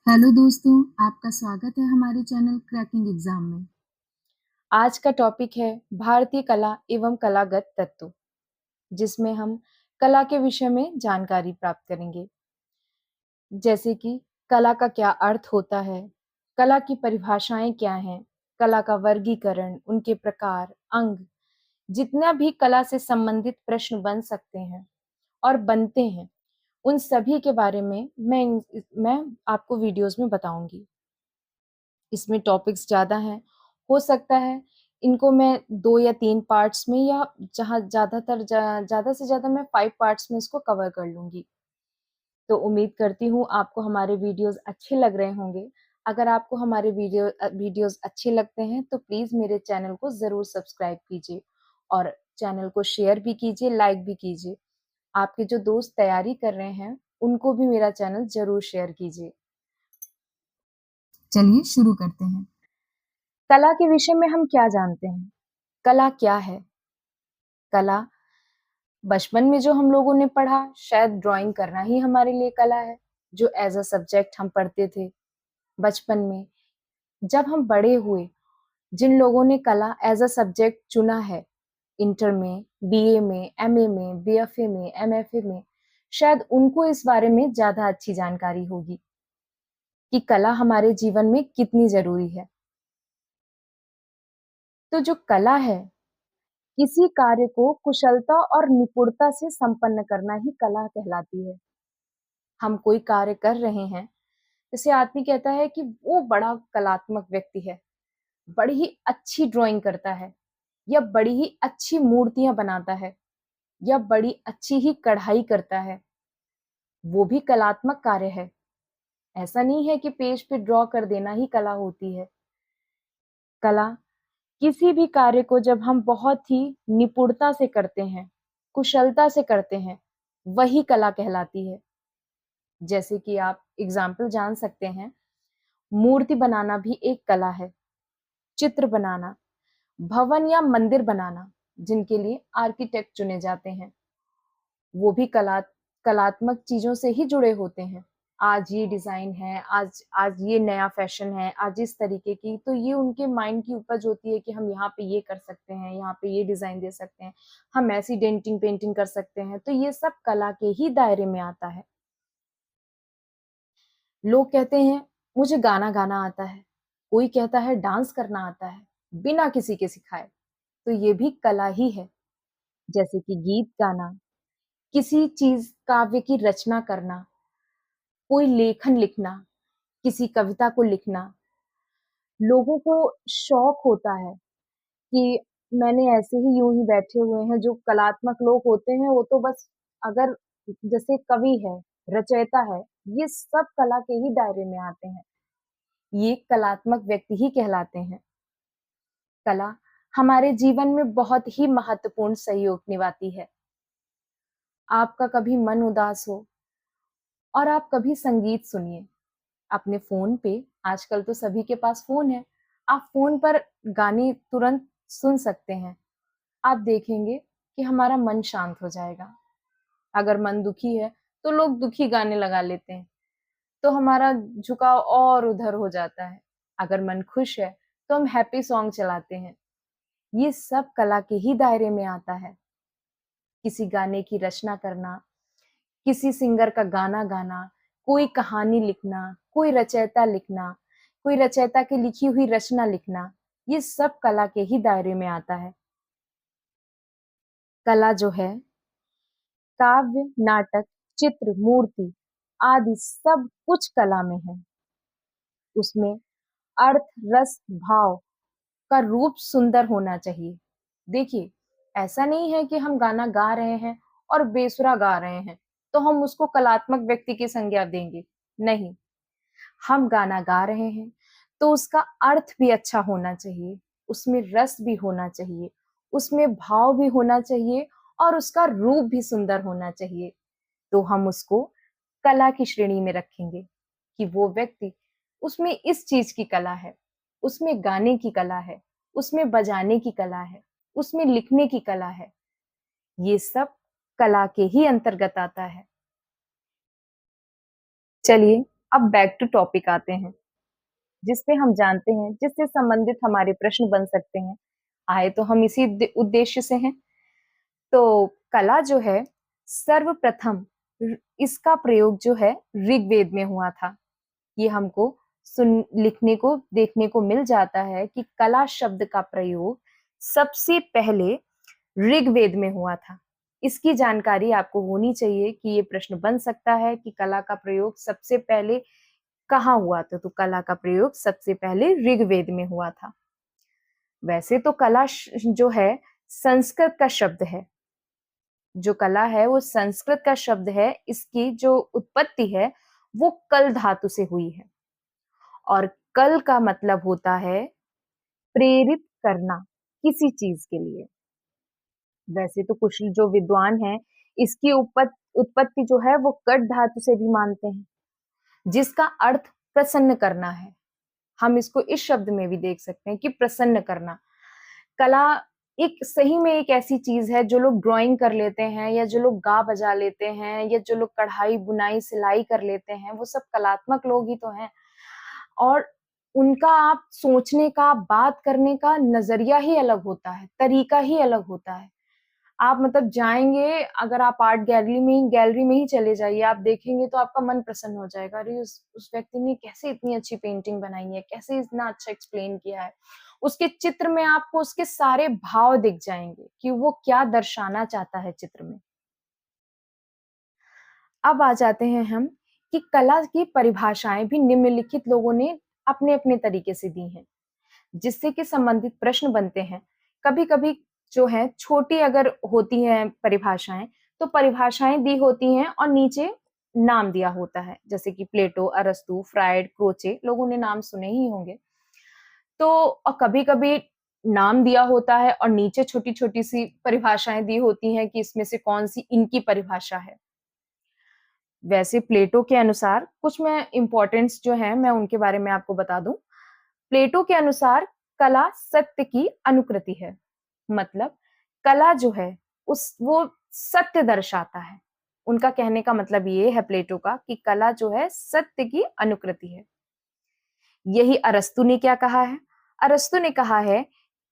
Hello दोस्तों, आपका स्वागत है हमारे चैनल क्रैकिंग एग्जाम में। आज का टॉपिक है भारतीय कला एवं कलागत तत्व, जिसमें हम कला के विषय में जानकारी प्राप्त करेंगे। जैसे कि कला का क्या अर्थ होता है, कला की परिभाषाएं क्या हैं, कला का वर्गीकरण, उनके प्रकार, अंग, जितना भी कला से संबंधित प्रश्न बन सकते हैं और बनते हैं, उन सभी के बारे में मैं आपको वीडियोस में बताऊंगी। इसमें टॉपिक्स ज़्यादा हैं, हो सकता है इनको मैं 2 या 3 पार्ट्स में या जहाँ ज़्यादा से ज़्यादा मैं 5 पार्ट्स में इसको कवर कर लूँगी। तो उम्मीद करती हूँ आपको हमारे वीडियोज़ अच्छे लग रहे होंगे। अगर आपको हमारे वीडियोज़ अच्छे लगते हैं तो प्लीज़ मेरे चैनल को ज़रूर सब्सक्राइब कीजिए और चैनल को शेयर भी कीजिए, लाइक भी कीजिए। आपके जो दोस्त तैयारी कर रहे हैं, उनको भी मेरा चैनल ज़रूर शेयर कीजिए। चलिए शुरू करते हैं। कला के विषय में हम क्या जानते हैं? कला क्या है? कला बचपन में जो हम लोगों ने पढ़ा, शायद ड्राइंग करना ही हमारे लिए कला है, जो एज़ अ सब्जेक्ट हम पढ़ते थे बचपन में। जब हम बड़े हुए, जिन लोगों ने कला एज़ अ सब्जेक्ट चुना है, इंटर में, बीए में, एमए में, बीएफए में, एमएफए में, शायद उनको इस बारे में ज़्यादा अच्छी जानकारी होगी कि कला हमारे जीवन में कितनी ज़रूरी है। तो जो कला है, किसी कार्य को कुशलता और निपुणता से संपन्न करना ही कला कहलाती है। हम कोई कार्य कर रहे हैं, जैसे आदमी कहता है कि वो बड़ा कलात्मक व्यक्ति है, बड़ी ही अच्छी ड्राइंग करता है या बड़ी ही अच्छी मूर्तियां बनाता है या बड़ी अच्छी ही कढ़ाई करता है, वो भी कलात्मक कार्य है। ऐसा नहीं है कि पेज पे ड्रॉ कर देना ही कला होती है। कला किसी भी कार्य को जब हम बहुत ही निपुणता से करते हैं, कुशलता से करते हैं, वही कला कहलाती है। जैसे कि आप एग्जाम्पल जान सकते हैं, मूर्ति बनाना भी एक कला है, चित्र बनाना, भवन या मंदिर बनाना, जिनके लिए आर्किटेक्ट चुने जाते हैं, वो भी कलात्मक चीजों से ही जुड़े होते हैं। आज ये डिजाइन है, आज आज ये नया फैशन है, आज इस तरीके की, तो ये उनके माइंड की उपज होती है कि हम यहाँ पे ये कर सकते हैं, यहाँ पे ये डिजाइन दे सकते हैं, हम ऐसी डेंटिंग पेंटिंग कर सकते हैं। तो ये सब कला के ही दायरे में आता है। लोग कहते हैं मुझे गाना गाना आता है, कोई कहता है डांस करना आता है, बिना किसी के सिखाए, तो ये भी कला ही है। जैसे कि गीत गाना, किसी चीज काव्य की रचना करना, कोई लेखन लिखना, किसी कविता को लिखना। लोगों को शौक होता है कि मैंने ऐसे ही यूं ही बैठे हुए हैं, जो कलात्मक लोग होते हैं वो तो बस, अगर जैसे कवि है, रचयिता है, ये सब कला के ही दायरे में आते हैं, ये कलात्मक व्यक्ति ही कहलाते हैं। कला हमारे जीवन में बहुत ही महत्वपूर्ण सहयोग निभाती है। आपका कभी मन उदास हो और आप कभी संगीत सुनिए अपने फोन पे, आजकल तो सभी के पास फोन है, आप फोन पर गाने तुरंत सुन सकते हैं। आप देखेंगे कि हमारा मन शांत हो जाएगा। अगर मन दुखी है तो लोग दुखी गाने लगा लेते हैं, तो हमारा झुकाव और उधर हो जाता है। अगर मन खुश है तो हम हैप्पी सॉन्ग चलाते हैं। ये सब कला के ही दायरे में आता है। किसी गाने की रचना करना, किसी सिंगर का गाना गाना, कोई कहानी लिखना, कोई रचयिता लिखना, कोई रचयिता की लिखी हुई रचना लिखना, ये सब कला के ही दायरे में आता है। कला जो है, काव्य, नाटक, चित्र, मूर्ति आदि सब कुछ कला में है। उसमें अर्थ, रस, भाव का रूप सुंदर होना चाहिए। देखिए, ऐसा नहीं है कि हम गाना गा रहे हैं और बेसुरा गा रहे हैं, तो हम उसको कलात्मक व्यक्ति की संज्ञा देंगे। नहीं, हम गाना गा रहे हैं, तो उसका अर्थ भी अच्छा होना चाहिए, उसमें रस भी होना चाहिए, उसमें भाव भी होना चाहिए और उसका रूप भी सुंदर होना चाहिए। तो हम उसको कला की श्रेणी में रखेंगे कि वो व्यक्ति, उसमें इस चीज की कला है, उसमें गाने की कला है, उसमें बजाने की कला है, उसमें लिखने की कला है। ये सब कला के ही अंतर्गत आता है। चलिए अब बैक टू टॉपिक आते हैं, जिसपे हम जानते हैं, जिससे संबंधित हमारे प्रश्न बन सकते हैं। आए तो हम इसी उद्देश्य से हैं। तो कला जो है सर्वप्रथम इसका प्रयोग जो है ऋग्वेद में हुआ था। ये हमको लिखने को देखने को मिल जाता है कि कला शब्द का प्रयोग सबसे पहले ऋग्वेद में हुआ था। इसकी जानकारी आपको होनी चाहिए कि ये प्रश्न बन सकता है कि कला का प्रयोग सबसे पहले कहाँ हुआ था। तो कला का प्रयोग सबसे पहले ऋग्वेद में हुआ था। वैसे तो कला जो है संस्कृत का शब्द है। जो कला है वो संस्कृत का शब्द है। इसकी जो उत्पत्ति है वो कल धातु से हुई है और कल का मतलब होता है प्रेरित करना किसी चीज के लिए। वैसे तो कुछ जो विद्वान हैं इसकी उत्पत्ति जो है वो कट धातु से भी मानते हैं, जिसका अर्थ प्रसन्न करना है। हम इसको इस शब्द में भी देख सकते हैं कि प्रसन्न करना। कला एक सही में एक ऐसी चीज है जो लोग ड्राइंग कर लेते हैं या जो लोग गा बजा लेते हैं या जो लोग कढ़ाई बुनाई सिलाई कर लेते हैं, वो सब कलात्मक लोग ही तो हैं। और उनका आप सोचने का, बात करने का नजरिया ही अलग होता है, तरीका ही अलग होता है। आप मतलब जाएंगे, अगर आप आर्ट गैलरी में ही चले जाइए, आप देखेंगे तो आपका मन प्रसन्न हो जाएगा। अरे उस व्यक्ति ने कैसे इतनी अच्छी पेंटिंग बनाई है, कैसे इतना अच्छा एक्सप्लेन किया है। उसके चित्र में आपको उसके सारे भाव दिख जाएंगे कि वो क्या दर्शाना चाहता है चित्र में। अब आ जाते हैं हम कि कला की परिभाषाएं भी निम्नलिखित लोगों ने अपने अपने तरीके से दी हैं, जिससे कि संबंधित प्रश्न बनते हैं। कभी कभी जो है छोटी अगर होती हैं परिभाषाएं, तो परिभाषाएं दी होती हैं और नीचे नाम दिया होता है, जैसे कि प्लेटो, अरस्तु, फ्राइड, क्रोचे, लोगों ने नाम सुने ही होंगे। तो और कभी कभी नाम दिया होता है और नीचे छोटी छोटी सी परिभाषाएं दी होती हैं कि इसमें से कौन सी इनकी परिभाषा है। वैसे प्लेटो के अनुसार कुछ मैं इंपॉर्टेंट्स जो है मैं उनके बारे में आपको बता दूं। प्लेटो के अनुसार कला सत्य की अनुकृति है। मतलब कला जो है वो सत्य दर्शाता है। उनका कहने का मतलब ये है प्लेटो का कि कला जो है सत्य की अनुकृति है। यही अरस्तु ने क्या कहा है? अरस्तु ने कहा है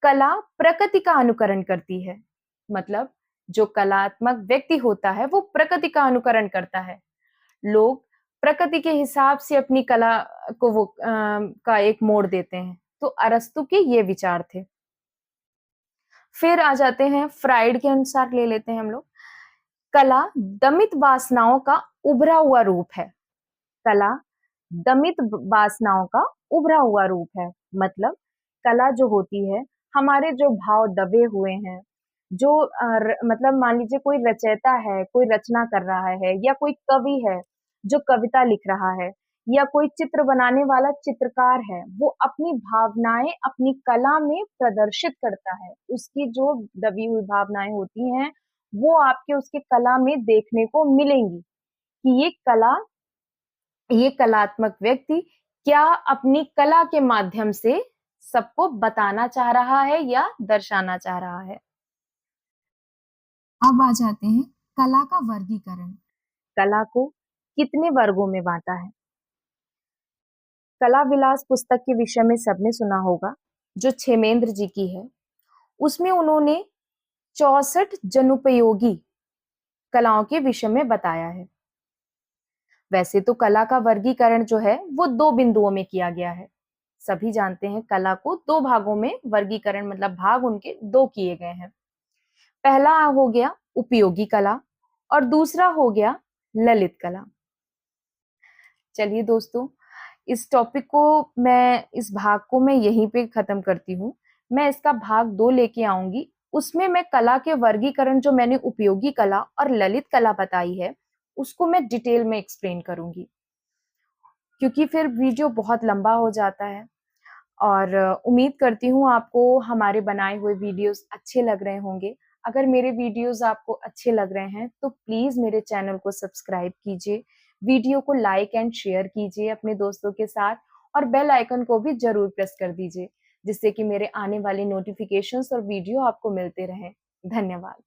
कला प्रकृति का अनुकरण करती है। मतलब जो कलात्मक व्यक्ति होता है वो प्रकृति का अनुकरण करता है। लोग प्रकृति के हिसाब से अपनी कला को वो का एक मोड़ देते हैं। तो अरस्तु के ये विचार थे। फिर आ जाते हैं फ्राइड के अनुसार, ले लेते हैं हम लोग। कला दमित वासनाओं का उभरा हुआ रूप है। कला दमित वासनाओं का उभरा हुआ रूप है। मतलब कला जो होती है, हमारे जो भाव दबे हुए हैं, जो मतलब मान लीजिए कोई रचयिता है, कोई रचना कर रहा है, या कोई कवि है जो कविता लिख रहा है, या कोई चित्र बनाने वाला चित्रकार है, वो अपनी भावनाएं अपनी कला में प्रदर्शित करता है। उसकी जो दबी हुई भावनाएं होती हैं वो आपके उसके कला में देखने को मिलेंगी कि ये कलात्मक व्यक्ति क्या अपनी कला के माध्यम से सबको बताना चाह रहा है या दर्शाना चाह रहा है। अब आ जाते हैं कला का वर्गीकरण। कला को कितने वर्गों में बांटा है? कला विलास पुस्तक के विषय में सबने सुना होगा, जो क्षेमेंद्र जी की है। उसमें उन्होंने 64 जनुपयोगी कलाओं के विषय में बताया है। वैसे तो कला का वर्गीकरण जो है वो 2 बिंदुओं में किया गया है। सभी जानते हैं कला को 2 भागों में वर्गीकरण, मतलब भाग उनके 2 किए गए हैं। पहला हो गया उपयोगी कला और दूसरा हो गया ललित कला। चलिए दोस्तों, इस टॉपिक को इस भाग को मैं यहीं पे खत्म करती हूँ। मैं इसका भाग 2 लेके आऊंगी। उसमें मैं कला के वर्गीकरण जो मैंने उपयोगी कला और ललित कला बताई है उसको मैं डिटेल में एक्सप्लेन करूंगी, क्योंकि फिर वीडियो बहुत लंबा हो जाता है। और उम्मीद करती हूँ आपको हमारे बनाए हुए वीडियोस अच्छे लग रहे होंगे। अगर मेरे वीडियोस आपको अच्छे लग रहे हैं तो प्लीज मेरे चैनल को सब्सक्राइब कीजिए, वीडियो को लाइक एंड शेयर कीजिए अपने दोस्तों के साथ, और बेल आइकन को भी जरूर प्रेस कर दीजिए, जिससे कि मेरे आने वाले नोटिफिकेशंस और वीडियो आपको मिलते रहें। धन्यवाद।